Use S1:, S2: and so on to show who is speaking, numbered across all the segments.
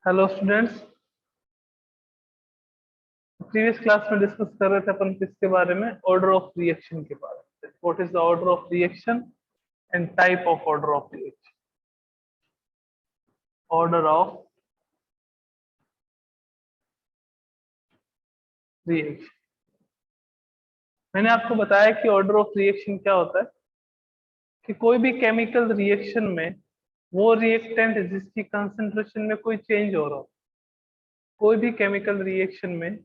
S1: Hello students. Previous class में discuss कर रहे थे अपन किसके बारे में, ऑर्डर ऑफ रिएक्शन के बारे में। What is the order of reaction and type of order of reaction. Order of reaction, मैंने आपको बताया कि ऑर्डर ऑफ रिएक्शन क्या होता है कि कोई भी केमिकल रिएक्शन में वो रिएक्टेंट जिसकी कंसंट्रेशन में कोई चेंज हो रहा हो, कोई भी केमिकल रिएक्शन में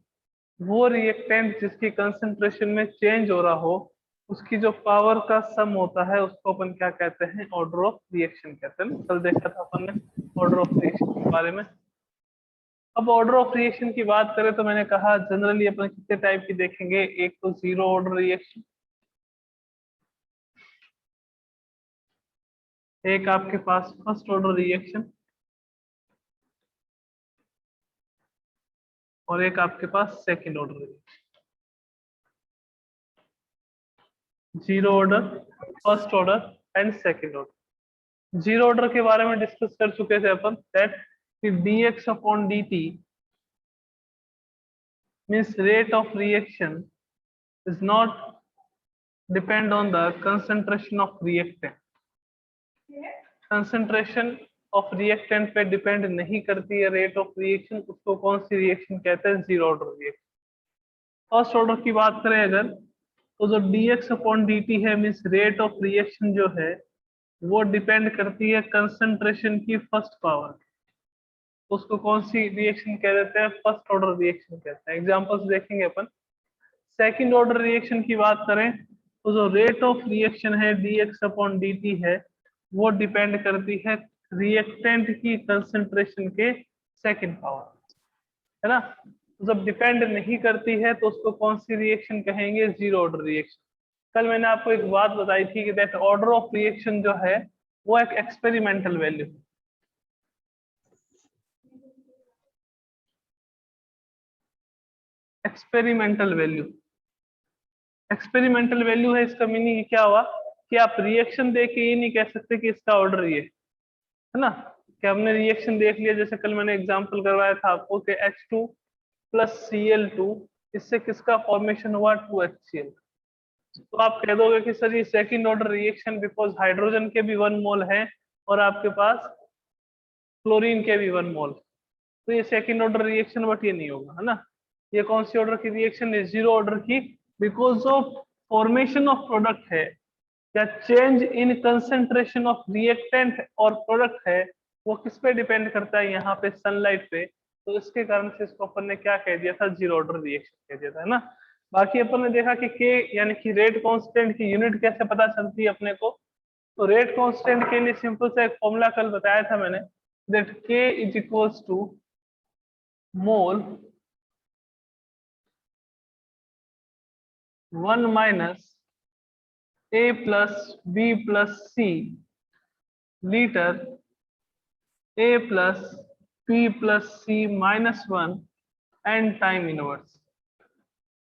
S1: वो रिएक्टेंट जिसकी कंसंट्रेशन में चेंज हो रहा हो, उसकी जो पावर का सम होता है उसको अपन क्या कहते हैं, ऑर्डर ऑफ रिएक्शन कहते हैं ना। कल देखा था अपन ने ऑर्डर ऑफ रिएक्शन के बारे में। अब ऑर्डर ऑफ रिएक्शन की बात करें तो मैंने कहा जनरली अपन कितने टाइप की देखेंगे। एक तो जीरो ऑर्डर रिएक्शन, एक आपके पास फर्स्ट ऑर्डर रिएक्शन, और एक आपके पास second order reaction. Zero order, first order and second order. Zero order के बारे में डिस्कस कर चुके थे अपन, that dx upon dt means rate of reaction is not depend on the concentration of reactant। Concentration of reactant पे depend नहीं करती है रेट ऑफ रिएक्शन। उसको कौन सी रिएक्शन कहते हैं, zero order reaction. First order की बात करें अगर, तो जो dx अपॉन dt है मीन्स रेट ऑफ रिएक्शन जो है वो डिपेंड करती है कंसंट्रेशन की फर्स्ट पावर। उसको कौन सी रिएक्शन कह देते हैं, फर्स्ट ऑर्डर रिएक्शन कहते हैं। एग्जांपल्स देखेंगे अपन। सेकंड ऑर्डर रिएक्शन की बात करें तो जो रेट ऑफ रिएक्शन है dx अपॉन dt है वो डिपेंड करती है रिएक्टेंट की कंसंट्रेशन के सेकंड पावर, है ना। तो जब डिपेंड नहीं करती है तो उसको कौन सी रिएक्शन कहेंगे, जीरो ऑर्डर रिएक्शन। कल मैंने आपको एक बात बताई थी कि दैट ऑर्डर ऑफ रिएक्शन जो है वो एक experimental value, experimental value, experimental value है। इसका मीनिंग क्या हुआ कि आप रिएक्शन देख के ये नहीं कह सकते कि इसका ऑर्डर ये है ना, कि हमने रिएक्शन देख लिया। जैसे कल मैंने एग्जांपल करवाया था आपको कि H2 प्लस Cl2, इससे किसका फॉर्मेशन हुआ, 2HCl। तो आप कह दोगे कि सर ये second order reaction, because hydrogen के भी 1 मोल है और आपके पास क्लोरीन के भी 1 मोल, तो ये सेकंड ऑर्डर रिएक्शन, बट ये नहीं होगा, है ना। ये कौन सी ऑर्डर की रिएक्शन है, जीरो ऑर्डर की। बिकॉज जो फॉर्मेशन ऑफ प्रोडक्ट है या change in concentration of reactant और प्रोडक्ट है वो किस पे डिपेंड करता है, यहाँ पे सनलाइट पे। तो इसके कारण से इसको अपन ने क्या कह दिया था, जीरो ऑर्डर रिएक्शन कह दिया था, है ना। बाकी अपन ने देखा कि के यानी कि रेट कांस्टेंट की यूनिट कैसे पता चलती है अपने को। तो रेट कांस्टेंट के लिए सिंपल सा एक फॉर्मूला कल बताया था मैंने, that k is equals to mole 1 minus a plus b plus c litre a plus p plus c minus 1 and time inverse.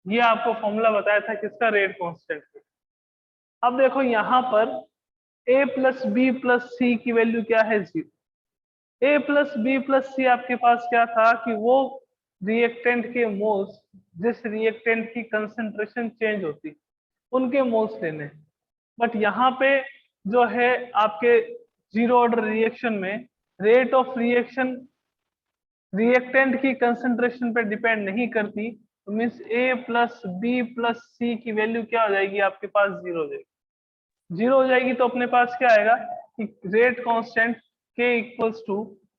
S1: ये आपको फॉर्मूला बताया था किसका, रेट कांस्टेंट। अब देखो यहाँ पर a प्लस बी प्लस सी की वैल्यू क्या है, 0। a प्लस बी प्लस सी आपके पास क्या था कि वो रिएक्टेंट के मोल्स जिस रिएक्टेंट की कंसंट्रेशन चेंज होती उनके मोल्स लेने। बट यहाँ पे जो है आपके जीरो ऑर्डर रिएक्शन में रेट ऑफ रिएक्शन रिएक्टेंट की कंसंट्रेशन पे डिपेंड नहीं करती, तो मीन्स ए प्लस बी प्लस सी की वैल्यू क्या हो जाएगी, आपके पास जीरो हो जाएगी। जीरो हो जाएगी तो अपने पास क्या आएगा कि rate constant k equals to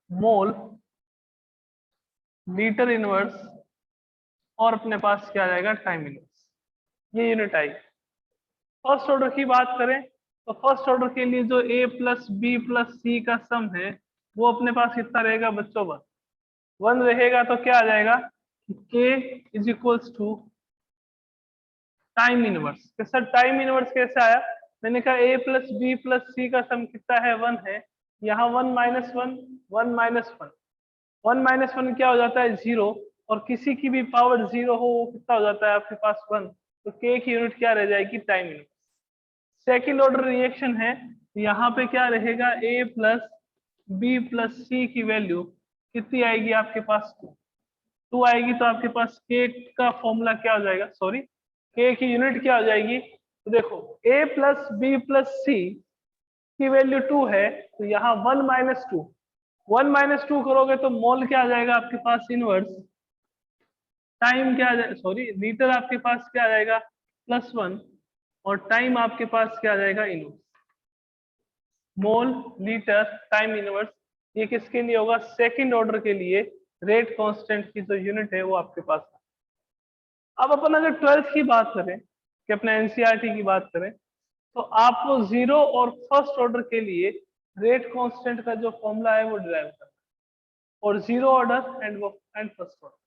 S1: mole litre inverse, और अपने पास क्या आ जाएगा, टाइम इनवर्स। ये यूनिट आई। फर्स्ट ऑर्डर की बात करें तो फर्स्ट ऑर्डर के लिए जो a plus B plus C का सम है वो अपने पास कितना रहेगा बच्चों, 1 रहेगा। तो क्या आ जाएगा, k is equals to time inverse. Sir time inverse कैसे आया, मैंने कहा a plus B plus C का सम कितना है, 1 है। यहाँ 1 माइनस 1, 1 माइनस 1, 1 माइनस 1 क्या हो जाता है, 0। और किसी की भी पावर 0 हो वो कितना हो जाता है आपके पास, 1। तो k की यूनिट क्या रह जाएगी, time inverse. Second order reaction है, यहाँ पे क्या रहेगा, a प्लस बी प्लस सी की वैल्यू कितनी आएगी आपके पास 2 आएगी। तो आपके पास के का फॉर्मूला क्या हो जाएगा, सॉरी के की यूनिट क्या हो जाएगी। तो देखो a प्लस बी प्लस सी की वैल्यू 2 है, तो यहाँ 1 माइनस 2, 1 माइनस 2 करोगे तो मोल क्या आ जाएगा आपके पास इनवर्स, टाइम क्या आ जाएगा, सॉरी लीटर आपके पास क्या आ जाएगा +1, और टाइम आपके पास क्या आ जाएगा inverse. Mole litre time inverse, ये किसके लिए होगा, सेकंड ऑर्डर के लिए रेट कांस्टेंट की जो यूनिट है वो आपके पास है। अब अपन अगर 12th की बात करें कि अपने एनसीईआरटी की बात करें, तो आपको जीरो और फर्स्ट ऑर्डर के लिए रेट कांस्टेंट का जो फॉर्मूला है वो डिराइव करना है, और zero order and first order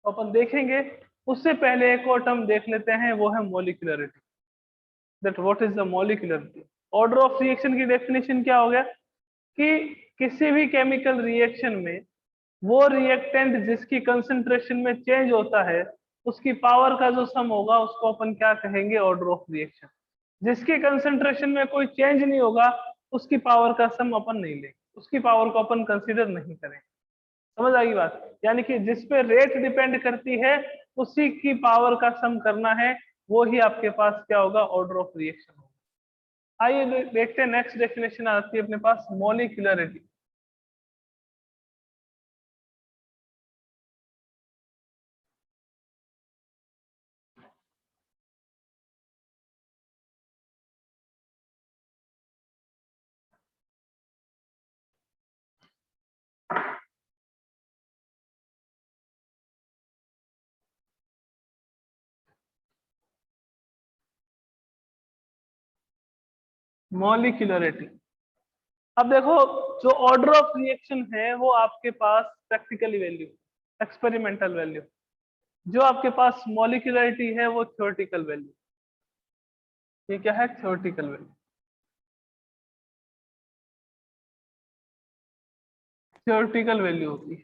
S1: तो अपन देखेंगे। उससे पहले एक और टर्म देख लेते हैं, वो है molecularity. That what is the molecularity. Order of reaction की डेफिनेशन क्या हो गया कि किसी भी केमिकल रिएक्शन में वो रिएक्टेंट जिसकी कंसंट्रेशन में चेंज होता है उसकी पावर का जो सम होगा उसको अपन क्या कहेंगे, ऑर्डर ऑफ रिएक्शन। जिसकी कंसंट्रेशन में कोई चेंज नहीं होगा उसकी पावर का सम अपन नहीं लेंगे, उसकी पावर को अपन कंसीडर नहीं करेंगे। समझ आएगी बात, यानी कि जिस पे रेट डिपेंड करती है उसी की पावर का सम करना है, वो ही आपके पास क्या होगा, ऑर्डर ऑफ रिएक्शन होगा। आइए देखते हैं नेक्स्ट डेफिनेशन आती है अपने पास, मोलिकुलरिटी। मोलिकुलरिटी, अब देखो जो ऑर्डर ऑफ रिएक्शन है वो आपके पास प्रैक्टिकली वैल्यू, एक्सपेरिमेंटल वैल्यू, जो आपके पास मोलिकुलरिटी है वो थ्योरेटिकल वैल्यू। ये क्या है, थ्योरेटिकल वैल्यू। थ्योरेटिकल वैल्यू होती है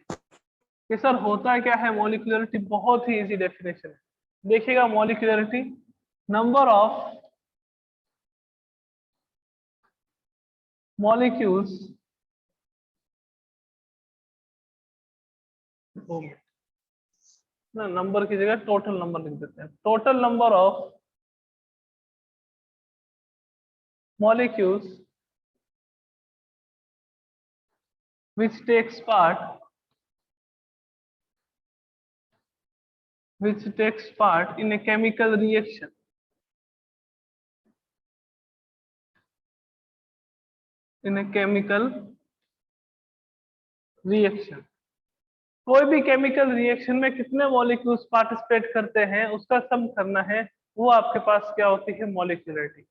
S1: कि सर होता क्या है मोलिकुलरिटी, बहुत ही इजी डेफिनेशन है। देखिएगा मोलिकुलरिटी, नंबर ऑफ मॉलिक्यूल्स ना, नंबर की जगह टोटल नंबर लिख देते हैं, total number of molecules which takes part in a chemical reaction, in a chemical reaction। कोई भी केमिकल रिएक्शन में कितने मॉलिक्यूल्स पार्टिसिपेट करते हैं उसका सम करना है, वो आपके पास क्या होती है, मॉलिक्यूलरिटी।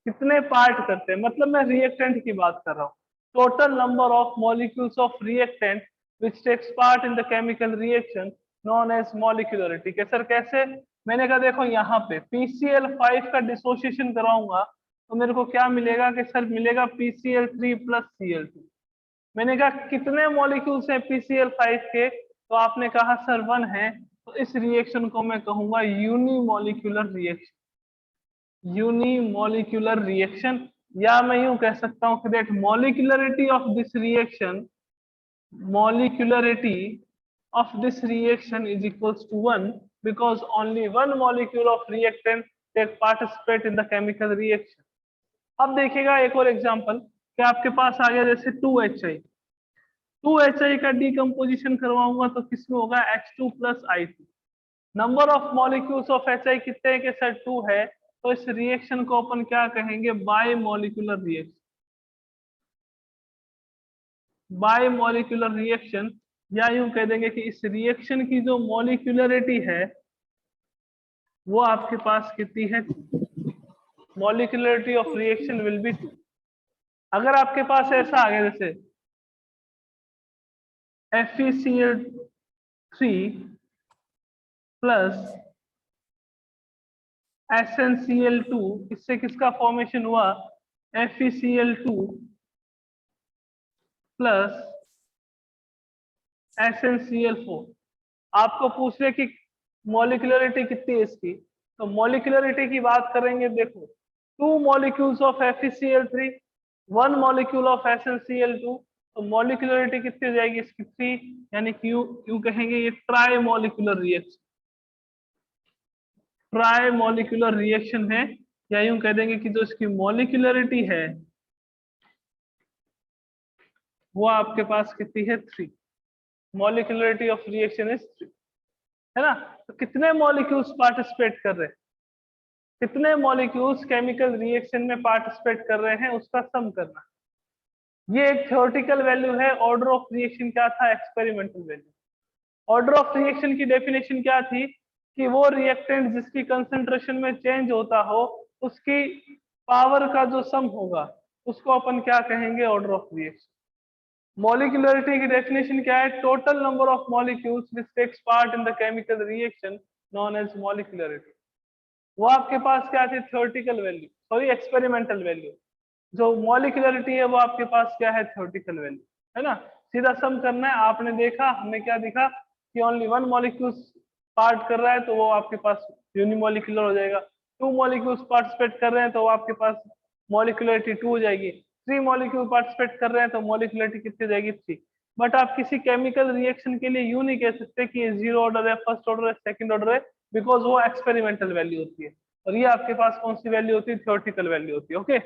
S1: कितने पार्ट करते हैं, मतलब मैं रिएक्टेंट की बात कर रहा हूँ। Total number of molecules of reactant which takes part in the chemical reaction known as molecularity. के सर कैसे, मैंने कहा देखो यहाँ पे PCl5 का डिसोसिएशन कराऊंगा तो मेरे को क्या मिलेगा कि सर मिलेगा PCl3 प्लस Cl2। मैंने कहा कितने मॉलिक्यूल्स हैं PCl5 के, तो आपने कहा सर 1 है, तो इस रिएक्शन को मैं कहूंगा यूनिमॉलिक्यूलर रिएक्शन। यूनिमॉलिक्यूलर रिएक्शन, या मैं यूं कह सकता हूं कि that molecularity of this reaction, molecularity of this reaction is equals to 1 because only one molecule of reactant take participate in the chemical reaction। अब देखिएगा एक और एग्जांपल कि आपके पास आ गया जैसे 2HI, 2HI का डीकम्पोजिशन करवाऊंगा तो किसमें होगा, H2 plus I2। Number of molecules of HI कितने हैं, कि सर 2 है, तो इस रिएक्शन को अपन क्या कहेंगे, bye molecular reaction. Bye molecular reaction, या यूं कह देंगे कि इस रिएक्शन की जो मॉलिक्यूलरिटी है वो आपके पास कितनी है, molecularity of reaction will be 2। अगर आपके पास ऐसा आ गया जैसे FeCl3 प्लस SnCl2, इससे किसका फॉर्मेशन हुआ, FeCl2 प्लस SnCl4। आपको पूछ रहे कि मॉलिक्यूलरिटी कितनी है इसकी, तो मॉलिक्यूलरिटी की बात करेंगे, देखो 2 molecules of FeCl3, 1 molecule of SnCl2, तो मॉलिक्यूलरिटी कितनी हो जाएगी इसकी 3, यानी क्यों क्यों कहेंगे ये try molecular reaction, try molecular reaction है, या यूं कह देंगे कि जो इसकी मॉलिक्यूलरिटी है वो आपके पास कितनी है 3, मॉलिक्यूलरिटी ऑफ रिएक्शन इज 3, है ना। तो कितने मॉलिक्यूल्स पार्टिसिपेट कर रहे हैं, कितने मॉलिक्यूल्स केमिकल रिएक्शन में पार्टिसिपेट कर रहे हैं उसका सम करना। ये एक थ्योरेटिकल वैल्यू है, ऑर्डर ऑफ रिएक्शन क्या था, experimental value. Order of reaction की डेफिनेशन क्या थी कि वो रिएक्टेंट जिसकी कंसंट्रेशन में चेंज होता हो उसकी पावर का जो सम होगा उसको अपन क्या कहेंगे, ऑर्डर ऑफ रिएक्शन। मॉलिक्यूलरिटी की डेफिनेशन क्या है, total number of molecules which takes part in the chemical reaction known as molecularity. वो आपके पास क्या थी, theoretical value, sorry experimental value. जो मॉलिक्यूलरिटी है वो आपके पास क्या है, थ्योरेटिकल वैल्यू, है ना। सीधा सम करना है, आपने देखा हमें क्या दिखा कि ओनली वन मॉलिक्यूल पार्ट कर रहा है तो वो आपके पास यूनिमॉलिक्यूलर हो जाएगा, 2 मॉलिक्यूल्स पार्टिसिपेट कर रहे हैं तो वो आपके पास मॉलिक्यूलरिटी 2 हो जाएगी, 3 मॉलिक्यूल पार्टिसिपेट कर रहे हैं तो मॉलिक्यूलरिटी कितनी हो जाएगी 3। बट आप किसी केमिकल रिएक्शन के लिए यूं नहीं कह सकते कि ये 0 ऑर्डर है, फर्स्ट ऑर्डर है, सेकंड ऑर्डर है, बिकॉज वो एक्सपेरिमेंटल वैल्यू होती है और ये आपके पास कौन सी वैल्यू होती है, थ्योरेटिकल वैल्यू होती है। ओके,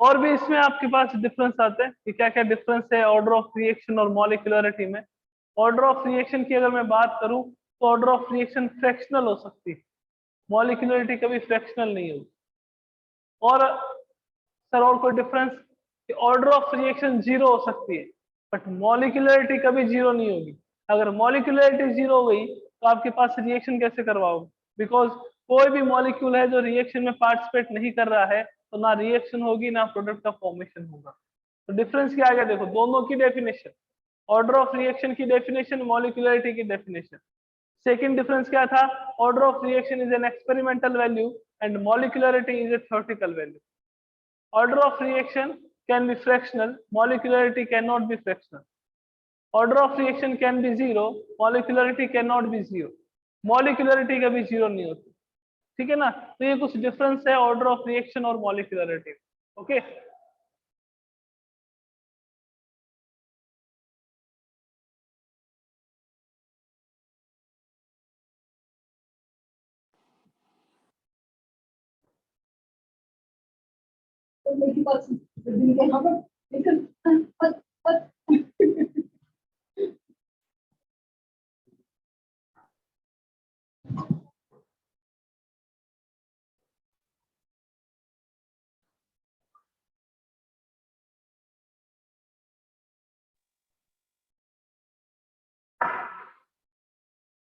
S1: और भी इसमें आपके पास डिफरेंस आते हैं कि क्या क्या डिफरेंस है ऑर्डर ऑफ रिएक्शन और मॉलिक्यूलरिटी में। ऑर्डर ऑफ रिएक्शन की अगर मैं बात करूं तो ऑर्डर ऑफ रिएक्शन फ्रैक्शनल हो सकती है, मॉलिक्यूलरिटी कभी फ्रैक्शनल नहीं होगी। और सर और कोई डिफरेंस, कि ऑर्डर ऑफ रिएक्शन 0 हो सकती है बट मॉलिक्यूलरिटी कभी 0 नहीं होगी। अगर मॉलिक्यूलरिटी 0 हो गई तो आपके पास रिएक्शन कैसे करवाओगे, बिकॉज कोई भी मॉलिक्यूल है जो रिएक्शन में पार्टिसिपेट नहीं कर रहा है तो ना रिएक्शन होगी ना प्रोडक्ट का फॉर्मेशन होगा। तो डिफरेंस क्या आ गया, देखो दोनों की डेफिनेशन, ऑर्डर ऑफ रिएक्शन की डेफिनेशन, मॉलिक्यूलरिटी की डेफिनेशन। सेकंड डिफरेंस क्या था, order of reaction is an experimental value and molecularity is a theoretical value. Order of reaction can be fractional, molecularity cannot be fractional. Order of reaction can be 0, molecularity cannot be 0. Molecularity कभी 0 नहीं होती, ठीक है ना। तो ये कुछ difference है ऑर्डर ऑफ रिएक्शन और मॉलिक्यूलरिटी। ओके,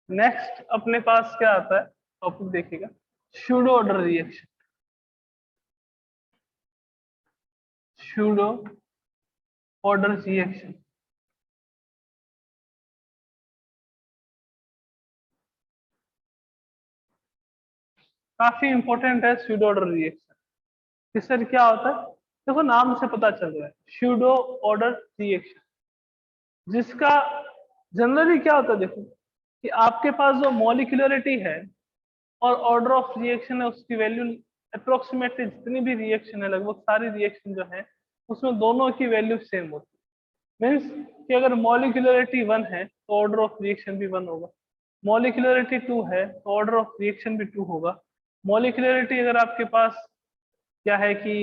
S1: नेक्स्ट अपने पास क्या आता है टॉपिक देखिएगा, pseudo order reaction. Pseudo order reaction काफी इंपॉर्टेंट है। सूडो ऑर्डर रिएक्शन इससे क्या होता है, देखो नाम से पता चल रहा है सूडो ऑर्डर रिएक्शन, जिसका जनरली क्या होता है, देखो कि आपके पास जो मॉलिक्यूलरिटी है और ऑर्डर ऑफ रिएक्शन है उसकी वैल्यू अप्रोक्सीमेटली, जितनी भी रिएक्शन है लगभग सारी रिएक्शन जो है उसमें दोनों की वैल्यू सेम होती है। मीन्स कि अगर मॉलिक्यूलरिटी 1 है तो ऑर्डर ऑफ रिएक्शन भी 1 होगा, मॉलिक्यूलरिटी 2 है तो ऑर्डर ऑफ रिएक्शन भी 2 होगा, मॉलिक्यूलरिटी अगर आपके पास क्या है कि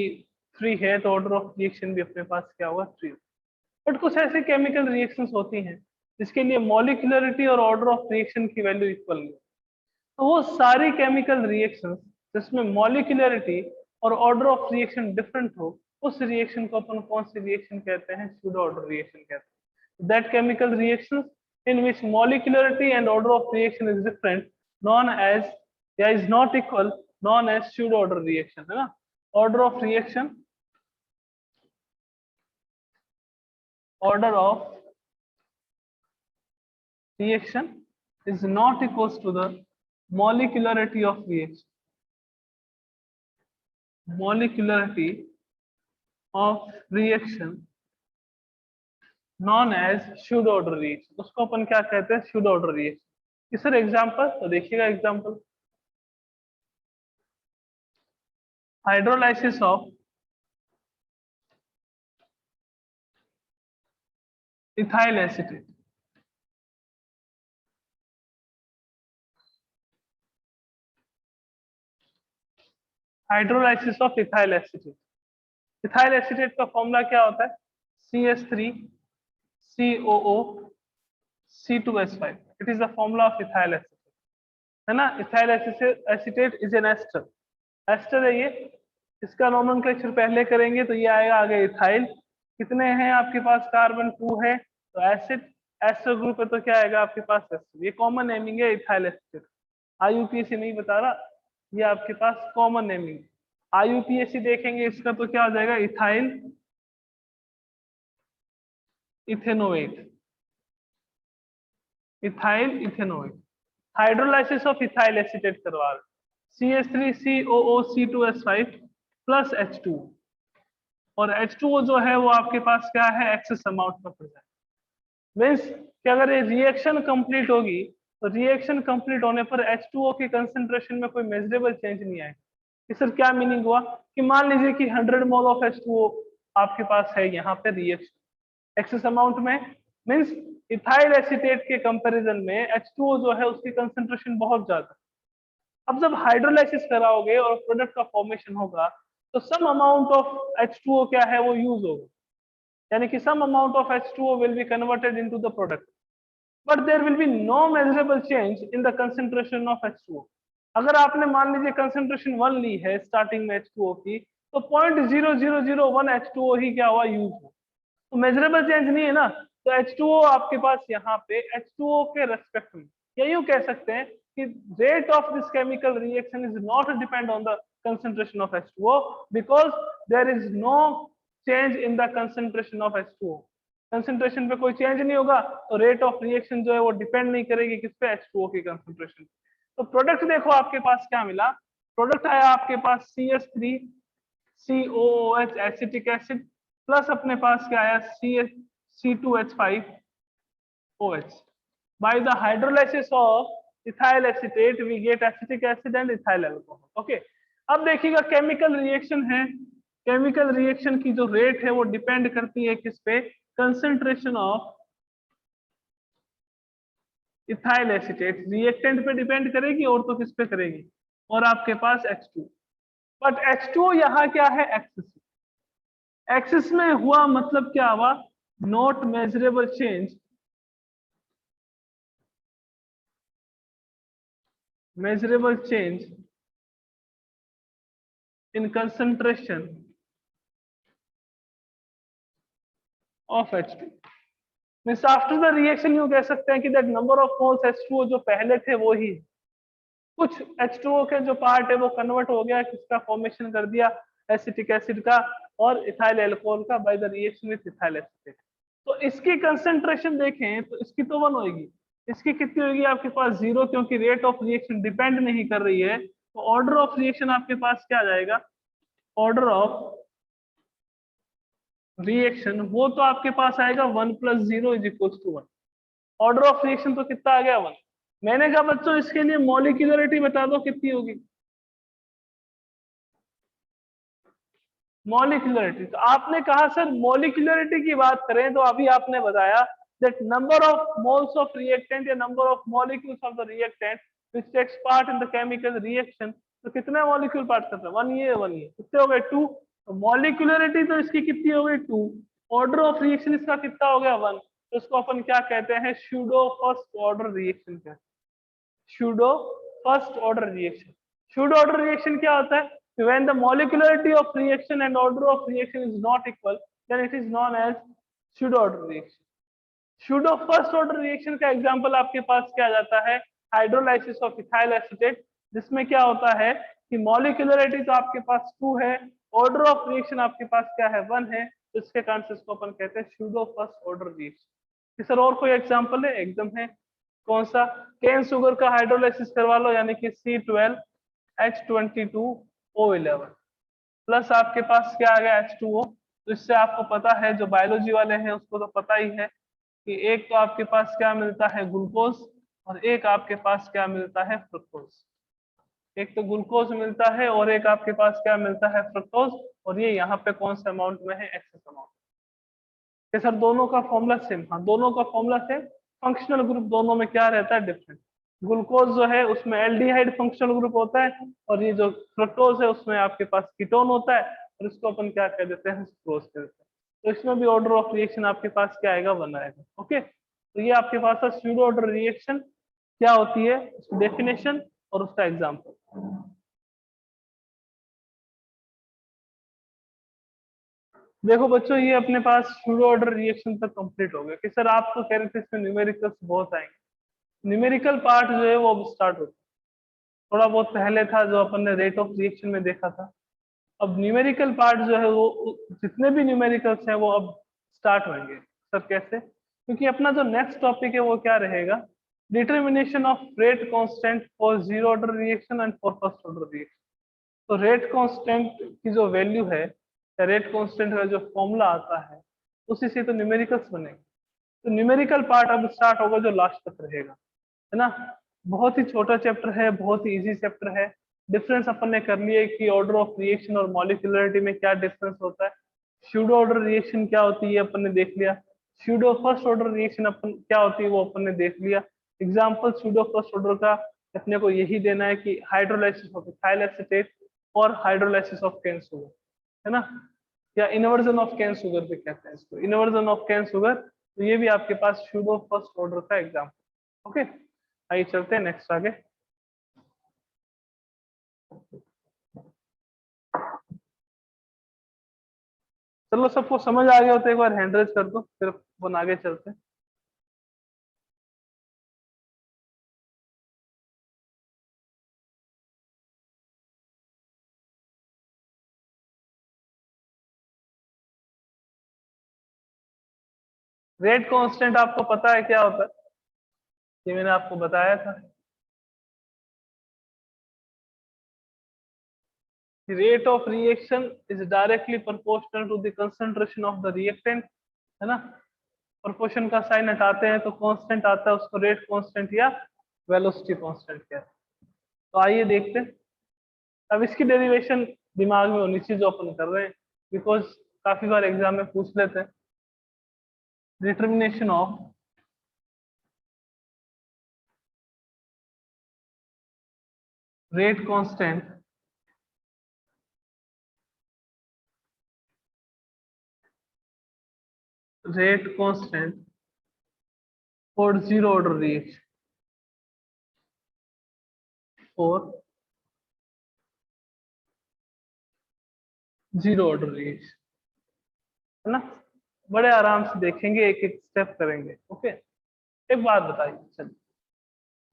S1: 3 है तो ऑर्डर ऑफ रिएक्शन भी अपने पास क्या होगा 3 होगा। बट कुछ ऐसे केमिकल रिएक्शंस होती हैं जिसके लिए मॉलिक्यूलरिटी और ऑर्डर ऑफ रिएक्शन की वैल्यू इक्वल नहीं, तो वो सारी केमिकल रिएक्शंस जिसमें मॉलिक्यूलरिटी और ऑर्डर ऑफ रिएक्शन डिफरेंट हो उस रिएक्शन को अपन कौन सी रिएक्शन कहते हैं, सूडो ऑर्डर रिएक्शन कहते हैं। That chemical reactions in which molecularity and order of reaction is different known as या is not equal known as pseudo order reaction, है ना। order of reaction, order of reaction is not equals to the molecularity of reaction, molecularity of reaction known as pseudo order reaction, उसको अपन क्या कहते हैं, pseudo order reaction। Sir example तो देखिएगा, example hydrolysis of ethyl acetate. Hydrolysis of ethyl acetate. Ethyl acetate का formula क्या होता है? CH3 COO C2H5। It is the formula of ethyl acetate, है ना। Ethyl acetate is an ester, ester है ये। इसका नोमेनक्लेचर पहले करेंगे तो ये आएगा आगे इथाइल। कितने हैं आपके पास? कार्बन 2 है तो एसिड, एस्टर ग्रुप है तो क्या आएगा आपके पास? एस्टर। ये कॉमन नेमिंग है इथाइल एसीटेट। IUPAC नहीं बता रहा, ये आपके पास कॉमन नेमिंग। IUPAC देखेंगे इसका तो क्या हो जाएगा? Ethyl ethanoate, ethyl ethanoate. Hydrolysis of ethyl acetate करवा रहे, CH3 COO C2H5 plus H2, और H2O जो है वो आपके पास क्या है? एक्सेस अमाउंट में पड़ जाए। मीन्स कि अगर ये रिएक्शन कंप्लीट होगी तो रिएक्शन कंप्लीट होने पर H2O की कंसेंट्रेशन में कोई मेजरेबल चेंज नहीं आएगा। इससे क्या मीनिंग हुआ कि मान लीजिए कि 100 मोल ऑफ H2O आपके पास है यहाँ पे रिएक्शन एक्सेस अमाउंट में, मीन्स इथाइल एसीटेट के कंपैरिजन में H2O जो है उसकी कंसेंट्रेशन बहुत ज्यादा। अब जब हाइड्रोलाइसिस कराओगे और प्रोडक्ट का फॉर्मेशन होगा तो सम अमाउंट ऑफ H2O क्या है? वो यूज होगा, यानी कि some amount of H2O will be converted into the product, but there will be no measurable change in the concentration of H2O। अगर आपने मान लीजिए कंसेंट्रेशन 1 ली है स्टार्टिंग में H2O की, तो 0.0001 H2O ही क्या हुआ? यूज हुआ, तो मेजरेबल चेंज नहीं है ना। तो H2O आपके पास यहाँ पे H2O के रेस्पेक्ट में, या यूं कह सकते हैं कि rate of this chemical reaction is not depend on the concentration of H2O because there is no change in the concentration of H2O। Concentration पे कोई चेंज नहीं होगा तो रेट ऑफ रिएक्शन जो है वो डिपेंड नहीं करेगी किस पे? H2O की कंसेंट्रेशन। तो प्रोडक्ट देखो आपके पास क्या मिला? प्रोडक्ट आया आपके पास CH3 COOH acetic acid plus अपने पास क्या आया? C2H5OH। By the hydrolysis of ethyl acetate we get acetic acid and ethyl alcohol। Okay, अब देखिएगा केमिकल रिएक्शन है, केमिकल रिएक्शन की जो रेट है वो डिपेंड करती है किस पे? Concentration of ethyl acetate. Reactant पे डिपेंड करेगी और तो किस पे करेगी? और आपके पास H2। बट H2O यहाँ क्या है? एक्सेस। एक्सेस में हुआ मतलब क्या हुआ? Not measurable change, measurable change in concentration of H2। Means after the reaction यूं कह सकते हैं कि that number of moles H2O जो पहले थे वो ही, कुछ H2O के जो पार्ट है वो कन्वर्ट हो गया, किसका फॉर्मेशन कर दिया? एसिटिक एसिड का और इथाइल एल्कोहल का by the reaction with ethyl acetate. तो इसकी कंसेंट्रेशन देखें तो इसकी तो 1 होगी, इसकी कितनी होगी आपके पास? 0, क्योंकि रेट ऑफ रिएक्शन डिपेंड नहीं कर रही है। तो ऑर्डर ऑफ रिएक्शन आपके पास क्या आ जाएगा? ऑर्डर ऑफ रिएक्शन वो तो आपके पास आएगा 1 + 0 = 1। ऑर्डर ऑफ रिएक्शन तो कितना आ गया? 1। मैंने कहा बच्चों इसके लिए मॉलिक्यूलरिटी बता दो कितनी होगी? मॉलिक्यूलरिटी, तो आपने कहा सर मॉलिक्यूलरिटी की बात करें तो अभी आपने बताया that number of moles of reactant या number of molecules of the reactant which takes part in the chemical reaction. तो कितने मॉलिक्यूल पार्ट करते हैं? 1 ये 1 ये, कितने हो गए? 2। तो मॉलिक्यूलरिटी तो इसकी कितनी हो गई? 2। ऑर्डर ऑफ रिएक्शन इसका कितना हो गया? 1। तो इसको अपन क्या कहते हैं? सूडो फर्स्ट ऑर्डर रिएक्शन कहते हैं। Pseudo first order reaction. Pseudo order reaction क्या होता है? When the molecularity of reaction and order of reaction is not equal, then it is known as pseudo order reaction। Pseudo first order reaction का example आपके पास क्या जाता है? Hydrolysis of ethyl acetate, जिसमें क्या होता है कि मॉलिक्यूलरिटी तो आपके पास 2 है, ऑर्डर ऑफ रिएक्शन आपके पास क्या है? 1 है, तो इसके कारण इसको अपन कहते हैं pseudo first order reaction. Sir और कोई एग्जांपल है? एकदम है। कौन सा? केन शुगर का हाइड्रोलाइसिस करवा लो, यानी कि C12H22O11 प्लस आपके पास क्या आ गया? H2O। तो इससे आपको पता है, जो बायोलॉजी वाले हैं उसको तो पता ही है कि एक तो आपके पास क्या मिलता है? ग्लूकोज, और एक आपके पास क्या मिलता है? फ्रुक्टोज। एक तो ग्लूकोज मिलता है और एक आपके पास क्या मिलता है, फ्रक्टोज, और ये यहाँ पे कौन से अमाउंट में है, एक्सेस अमाउंट। कि सर दोनों का फॉर्मूला सेम, हाँ दोनों का फॉर्मूला सेम, फंक्शनल ग्रुप दोनों में क्या रहता है, डिफरेंट। ग्लूकोज जो है उसमें एल्डिहाइड फंक्शनल ग्रुप होता है, और ये जो फ्रक्टोज है उसमें आपके पास कीटोन होता है, और इसको अपन क्या कह देते हैं, सुक्रोज कह देते हैं। तो इसमें भी ऑर्डर ऑफ रिएक्शन आपके पास क्या आएगा, 1 आएगा। ओके, तो ये आपके पास है स्यूडो ऑर्डर रिएक्शन क्या होती है, उसकी डेफिनेशन और उसका एग्जाम्पल। देखो बच्चों, ये अपने पास स्यूडो ऑर्डर रिएक्शन तक कंप्लीट हो गया। कि सर आप तो कह रहे थे इसमें न्यूमेरिकल्स बहुत आएंगे। न्यूमेरिकल पार्ट जो है वो अब स्टार्ट होता है। थोड़ा बहुत पहले था जो अपन ने रेट ऑफ रिएक्शन में देखा था। अब न्यूमेरिकल पार्ट जो है वो जितने भी न्यूमेरिकल्स हैं वो अब स्टार्ट होंगे। सर कैसे? क्योंकि अपना जो नेक्स्ट टॉपिक है वो क्या रहेगा, determination of rate constant for zero order reaction and for first order reaction. तो रेट कांस्टेंट की जो वैल्यू है या रेट कांस्टेंट का जो फॉर्मूला आता है उसी से तो न्यूमेरिकल्स बनेंगे। तो न्यूमेरिकल पार्ट अब स्टार्ट होगा जो लास्ट तक रहेगा, है ना। बहुत ही छोटा चैप्टर है, बहुत ही इजी चैप्टर है। डिफरेंस अपन ने कर लिए कि ऑर्डर ऑफ रिएक्शन और मॉलिक्यूलरिटी में क्या डिफरेंस होता है। स्यूडो ऑर्डर रिएक्शन क्या होती है अपन ने देख लिया। स्यूडो फर्स्ट ऑर्डर रिएक्शन अपन क्या होती है वो अपन ने देख लिया। एग्जांपल स्यूडो फर्स्ट ऑर्डर का अपने को यही देना है कि हाइड्रोलाइसिस ऑफ इथाइल एसीटेट और हाइड्रोलाइसिस ऑफ कैन शुगर, है ना, या इन्वर्जन ऑफ कैन शुगर भी कहते हैं इसको, इन्वर्जन ऑफ कैन शुगर। तो ये भी आपके पास स्यूडो फर्स्ट ऑर्डर का एग्जाम्पल। ओके, आइए चलते हैं नेक्स्ट आगे। चलो सबको समझ आ गया हो तो एक बार हैंड रेज कर दो, फिर अपन आगे चलते हैं। रेट कांस्टेंट आपको पता है क्या होता है, ये मैंने आपको बताया था। Rate of reaction is directly proportional to the concentration of the reactant, है ना। प्रोपोर्शन का साइन हटाते हैं तो कांस्टेंट आता है, उसको रेट कांस्टेंट या वेलोसिटी कांस्टेंट कहते हैं। तो आइए देखते हैं। अब इसकी डेरिवेशन दिमाग में होनी चाहिए जो अपन कर रहे हैं, बिकॉज काफी बार एग्जाम में पूछ लेते हैं। Determination of rate constant for zero order reaction, for zero order reaction, है ना। बड़े आराम से देखेंगे, एक एक स्टेप करेंगे। ओके, एक बात बताइए, चलिए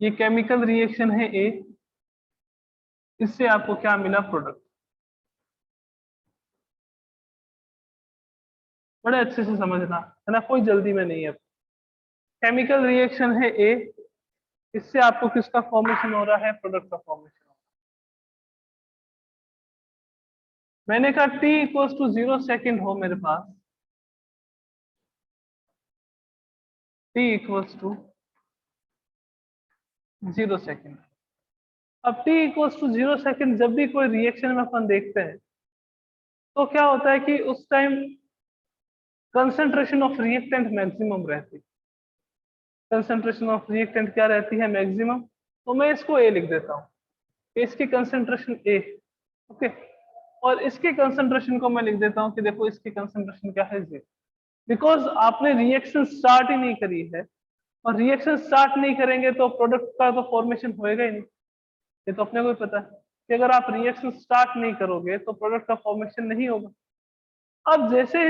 S1: ये केमिकल रिएक्शन है ए, इससे आपको क्या मिला, प्रोडक्ट। बड़े अच्छे से समझना, है ना, कोई जल्दी में नहीं है। केमिकल रिएक्शन है ए, इससे आपको किसका फॉर्मेशन हो रहा है, प्रोडक्ट का फॉर्मेशन हो रहा है। मैंने कहा t इक्वल्स टू 0 सेकेंड हो मेरे पास, t इक्वल्स टू 0 सेकेंड। अब t इक्वल्स टू 0 सेकेंड जब भी कोई रिएक्शन में अपन देखते हैं तो क्या होता है कि उस time concentration of reactant maximum रहती है। कंसंट्रेशन ऑफ रिएक्टेंट क्या रहती है, मैक्सिमम। तो मैं इसको ए लिख देता हूँ, इसकी कंसंट्रेशन ए। ओके, और इसके कंसंट्रेशन को मैं लिख देता हूँ कि देखो इसकी कंसंट्रेशन क्या है, 0। बिकॉज आपने रिएक्शन स्टार्ट ही नहीं करी है, और रिएक्शन स्टार्ट नहीं करेंगे तो प्रोडक्ट का तो फॉर्मेशन होएगा ही नहीं। ये तो अपने को ही पता है कि अगर आप रिएक्शन स्टार्ट नहीं करोगे तो प्रोडक्ट का फॉर्मेशन नहीं होगा। अब जैसे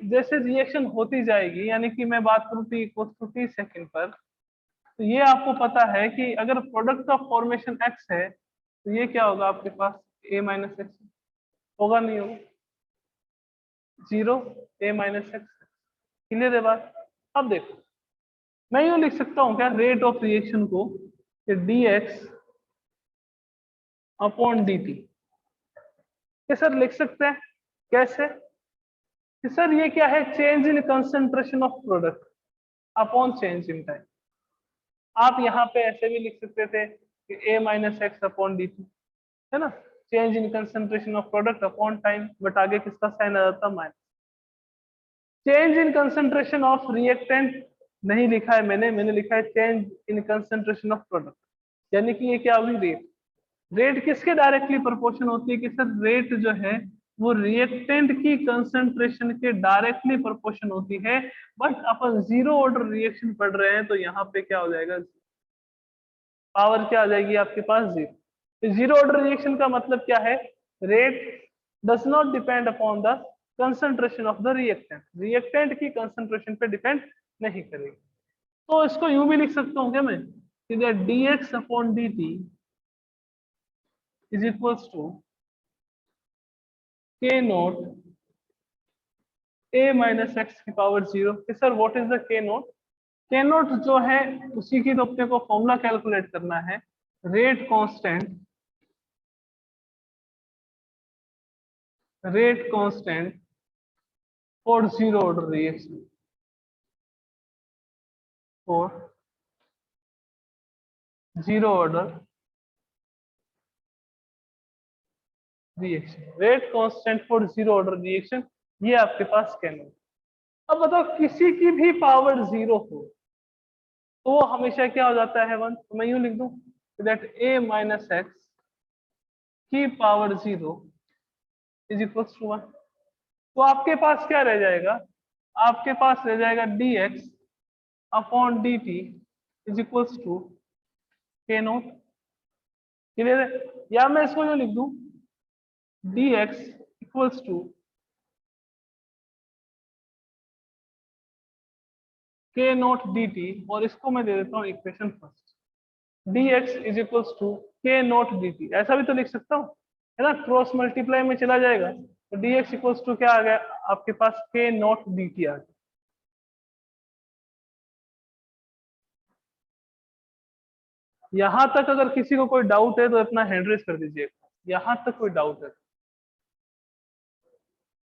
S1: जैसे रिएक्शन होती जाएगी, यानी कि मैं बात करूं T equal to T second पर, तो ये आपको पता है कि अगर प्रोडक्ट का फॉर्मेशन एक्स है तो ये क्या होगा आपके पास, ए माइनस एक्स। होगा नहीं होगा, 0 ए माइनस एक्स। क्लियर है बात। अब देखो मैं यूं लिख सकता हूं क्या, रेट ऑफ रिएक्शन को D X upon D T. ये सर लिख सकते हैं कैसे कि सर ये क्या है, change in concentration of product upon change in time. आप यहाँ पे ऐसे भी लिख सकते थे कि A minus X upon D T, है ना, change in concentration of product upon time, but आगे किसका साइन आ जाता minus. Change in concentration of reactant नहीं लिखा है मैंने लिखा है change in concentration of product, यानी कि ये क्या हुई रेट। रेट किसके डायरेक्टली प्रोपोर्शन होती है कि सर रेट जो है वो रिएक्टेंट की कंसंट्रेशन के डायरेक्टली प्रोपोर्शन होती है, but upon zero order reaction पढ़ रहे हैं तो यहाँ पे क्या हो जाएगा, पावर क्या आ जाएगी आपके पास जीरो। जीरो ऑर्डर रिएक्शन का मतलब क्या है, rate does not depend upon the concentration of the reactant, reactant की कंसंट्रेशन पे डिपेंड नहीं करेगी। तो इसको यूं भी लिख सकता हूँ क्या मैं, dx upon dt is equals to k naught a minus X की power zero. Sir what is the k naught, k naught जो है उसी की तो अपने को फॉर्मूला कैलकुलेट करना है, rate constant for zero order reaction, for zero order reaction, rate constant for zero order reaction, ये आपके पास k नोट। अब बताओ किसी की भी पावर जीरो हो तो वो हमेशा क्या हो जाता है वन, तो मैं यूं लिख दूं दैट a माइनस एक्स की power zero is equals to one. तो आपके पास क्या रह जाएगा, आपके पास रह जाएगा dx upon dt is equals to k naught. Clear है, या मैं इसको यूं लिख दूं dx equals to k naught dt, और इसको मैं दे देता हूं equation first, dx is equals to k naught dt, ऐसा भी तो लिख सकता हूं, है ना, क्रॉस मल्टीप्लाई में चला जाएगा तो dx इक्वल्स टू क्या आ गया आपके पास k नोट dt आ गया। यहां तक अगर किसी को कोई डाउट है तो अपना हैंड रेज कर दीजिएगा, यहां तक कोई डाउट है,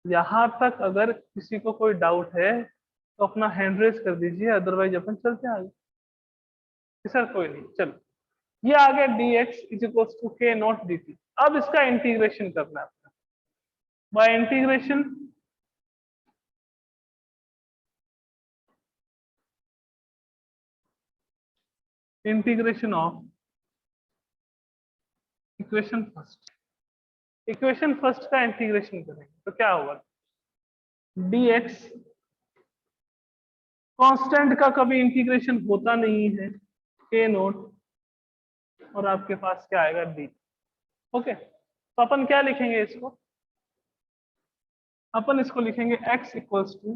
S1: यहां तक अगर किसी को कोई डाउट है तो अपना हैंड रेज कर दीजिए, अदरवाइज अपन चलते हैं आगे। सर कोई नहीं, चलो ये आ गया dx is equals to k naught dt। अब इसका इंटीग्रेशन करना है आपका, by integration integration of equation first, equation first का इंटीग्रेशन करेंगे तो क्या होगा, dx कांस्टेंट का कभी इंटीग्रेशन होता नहीं है, k नोट और आपके पास क्या आएगा डी। ओके, तो अपन क्या लिखेंगे इसको, अपन इसको लिखेंगे x equals to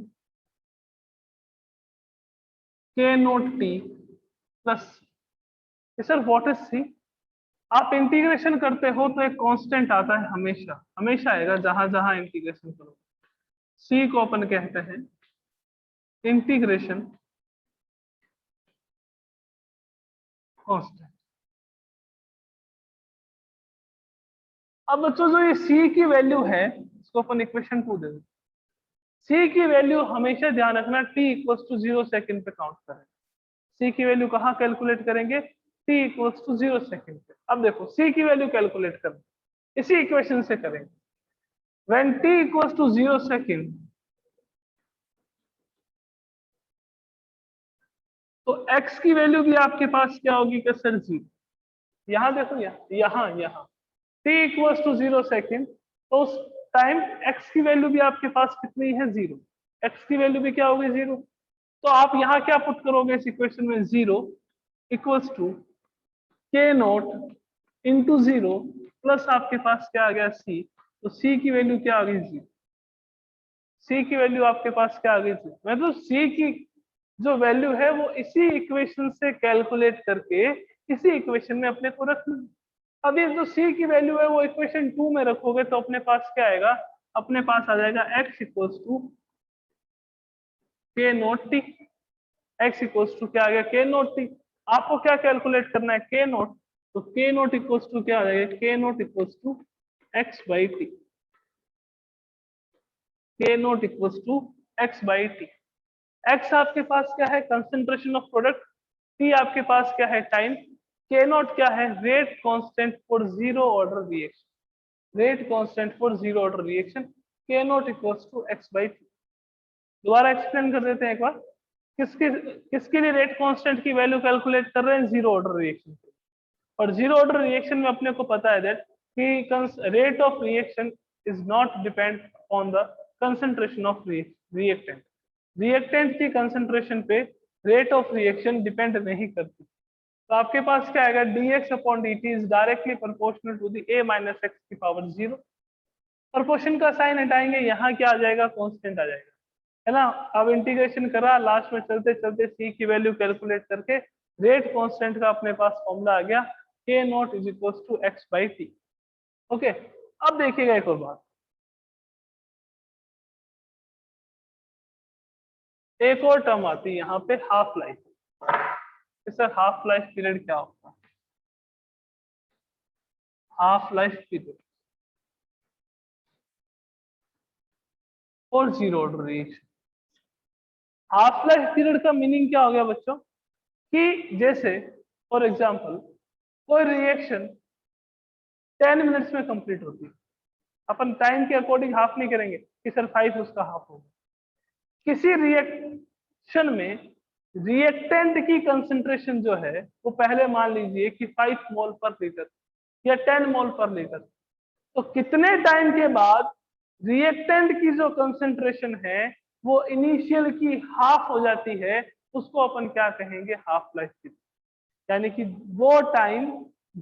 S1: k naught T plus, sir what is C, आप इंटीग्रेशन करते हो तो एक कांस्टेंट आता है, हमेशा हमेशा आएगा जहां जहां इंटीग्रेशन करो, सी को अपन कहते हैं इंटीग्रेशन कांस्टेंट। अब बच्चों जो ये सी की वैल्यू है इसको अपन इक्वेशन 2 दे दें, सी की वैल्यू हमेशा ध्यान रखना t इक्वल्स टू 0 सेकंड पे काउंट करें, सी की वैल्यू कहाँ कैलकुलेट करेंगे, t इक्वल्स टू 0 सेकंड पे। अब देखो सी की वैल्यू कैलकुलेट करना इसी इक्वेशन से करेंगे, when t equals to 0 second तो x की वैल्यू भी आपके पास क्या होगी कि सर जी, यहां देखो यहाँ यहाँ t इक्वल्स टू 0 सेकंड तो उस टाइम x की वैल्यू भी आपके पास कितनी है जीरो, x की वैल्यू भी क्या होगी जीरो, तो आप यहाँ क्या पुट करोगे इस इक्वेशन में, zero equals to k naught into zero plus आपके पास क्या आ गया c, तो c की वैल्यू क्या आ गई जी, c की वैल्यू आपके पास क्या आ गई थी, मैं तो c की जो वैल्यू है वो इसी इक्वेशन से कैलकुलेट करके इसी इक्वेशन में अपने को रखना। अब ये जो c की वैल्यू है वो इक्वेशन 2 में रखोगे तो अपने पास क्या आएगा, अपने पास आ जाएगा x equals to k naught T, x equals to क्या आ गया k नोट टी। आपको क्या कैलकुलेट करना है k नोट, तो k नोट इक्वल्स टू क्या आ जाएगा, k naught equals to x by T, k naught equals to x by T. x आपके पास क्या है कंसंट्रेशन ऑफ प्रोडक्ट, t आपके पास क्या है टाइम, के नॉट क्या है, rate constant for zero order reaction, rate constant for zero order reaction के naught equals to X by T. दोबारा एक्सप्लेन कर देते हैं एक बार, किसके लिए रेट कांस्टेंट की वैल्यू कैलकुलेट कर रहे हैं, जीरो ऑर्डर रिएक्शन। और जीरो ऑर्डर रिएक्शन में अपने को पता है दैट कि rate of reaction is not depend on the concentration of reactant, reactant की कंसंट्रेशन पे रेट ऑफ रिएक्शन डिपेंड नहीं करती। तो आपके पास क्या आएगा, dx upon dt is directly proportional to the a minus X की पावर जीरो। प्रोपोर्शन का साइन हटाएंगे, यहाँ क्या आ जाएगा, कांस्टेंट आ जाएगा, है ना। अब इंटीग्रेशन करा, लास्ट में चलते चलते c की वैल्यू कैलकुलेट करके रेट कांस्टेंट का अपने पास फॉर्मूला आ गया, k naught is equal to X by T. Okay, अब देखिएगा एक और बात, एक और टर्म आती है यहाँ पे half life. Sir half life period क्या होता है, हाफ लाइफ पीरियड और zero order reaction. Half life period का मीनिंग क्या हो गया बच्चों, कि जैसे फॉर एग्जांपल कोई रिएक्शन 10 मिनट्स में कंप्लीट होती है, अपन टाइम के अकॉर्डिंग हाफ नहीं करेंगे कि सर 5 उसका हाफ होगा। किसी रिएक्शन में रिएक्टेंट की कंसंट्रेशन जो है वो पहले मान लीजिए कि 5 मोल पर लीटर या 10 मोल पर लीटर, तो कितने टाइम के बाद रिएक्टेंट की जो कंसंट्रेशन है वो इनिशियल की हाफ हो जाती है, उसको अपन क्या कहेंगे, हाफ लाइफ पीरियड। यानी कि वो टाइम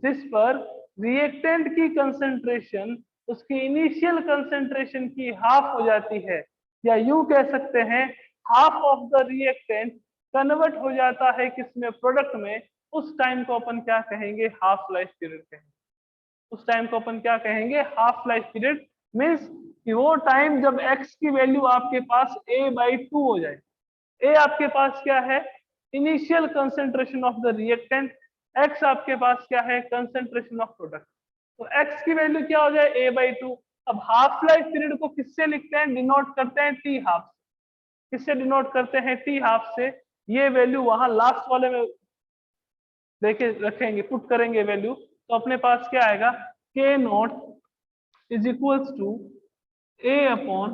S1: जिस पर रिएक्टेंट की कंसंट्रेशन उसकी इनिशियल कंसंट्रेशन की हाफ हो जाती है, या यूं कह सकते हैं half of the reactant convert हो जाता है किसमें, प्रोडक्ट में, उस टाइम को अपन क्या कहेंगे, हाफ लाइफ पीरियड कहेंगे। उस टाइम को अपन क्या कहेंगे, हाफ लाइफ पीरियड। मीन्स कि वो टाइम जब x की वैल्यू आपके पास a/2 हो जाए। a आपके पास क्या है, initial concentration of the reactant, x आपके पास क्या है, कंसेंट्रेशन ऑफ प्रोडक्ट। तो x की वैल्यू क्या हो जाए, a/2। अब हाफ लाइफ पीरियड को किससे लिखते हैं, डिनोट करते हैं t हाफ। किससे डिनोट करते हैं, t हाफ से। ये वैल्यू वहां लास्ट वाले में देखे रखेंगे, पुट करेंगे वैल्यू, तो अपने पास क्या आएगा, k naught is equals to a upon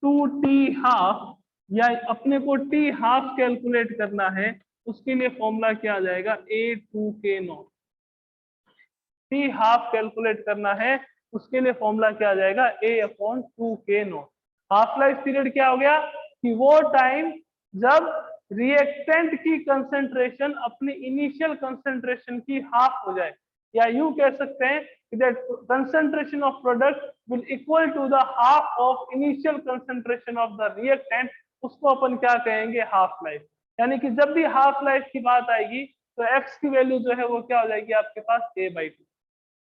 S1: 2t half, या अपने को t हाफ कैलकुलेट करना है, उसके लिए फॉर्मूला क्या आ जाएगा, a2k not. t half calculate करना है, उसके लिए फॉर्मूला क्या आ जाएगा, a upon 2k not. Half life period क्या हो गया, कि वो टाइम जब रिएक्टेंट की कंसेंट्रेशन अपनी इनिशियल कंसेंट्रेशन की हाफ हो जाए, या यूं कह सकते हैं that concentration of product will equal to the half of initial concentration of the reactant, उसको अपन क्या कहेंगे, हाफ लाइफ। यानी कि जब भी हाफ लाइफ की बात आएगी तो x की वैल्यू जो है वो क्या हो जाएगी आपके पास, a/2।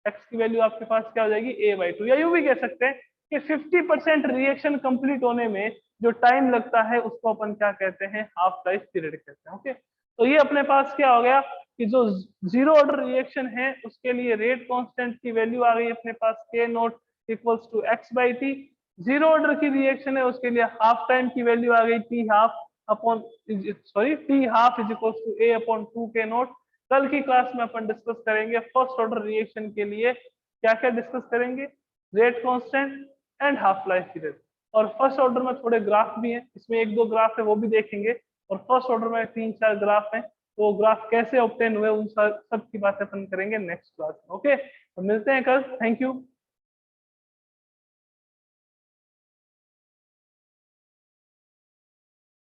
S1: x की वैल्यू आपके पास क्या हो जाएगी, a/2। या यूं भी कह सकते हैं कि 50% रिएक्शन कंप्लीट होने में जो टाइम लगता है उसको अपन क्या कहते हैं, हाफ लाइफ पीरियड कहते हैं। ओके, तो ये अपने पास क्या हो गया कि जो जीरो ऑर्डर रिएक्शन है उसके लिए रेट कांस्टेंट की वैल्यू आ गई अपने पास, k naught equals to x/t। Zero order की रिएक्शन है उसके लिए हाफ टाइम की वैल्यू आ गई, t half upon t half is equals to a upon 2k naught. कल की क्लास में अपन डिस्कस करेंगे फर्स्ट ऑर्डर रिएक्शन के लिए क्या क्या डिस्कस करेंगे, rate constant and half life period. और फर्स्ट ऑर्डर में थोड़े ग्राफ भी हैं, इसमें 1-2 ग्राफ है वो भी देखेंगे, और फर्स्ट ऑर्डर में 3-4 ग्राफ हैं, तो ग्राफ कैसे ऑब्टेन हुए उन सब की बातें अपन करेंगे नेक्स्ट क्लास में। ओके, तो मिलते हैं कल, थैंक यू।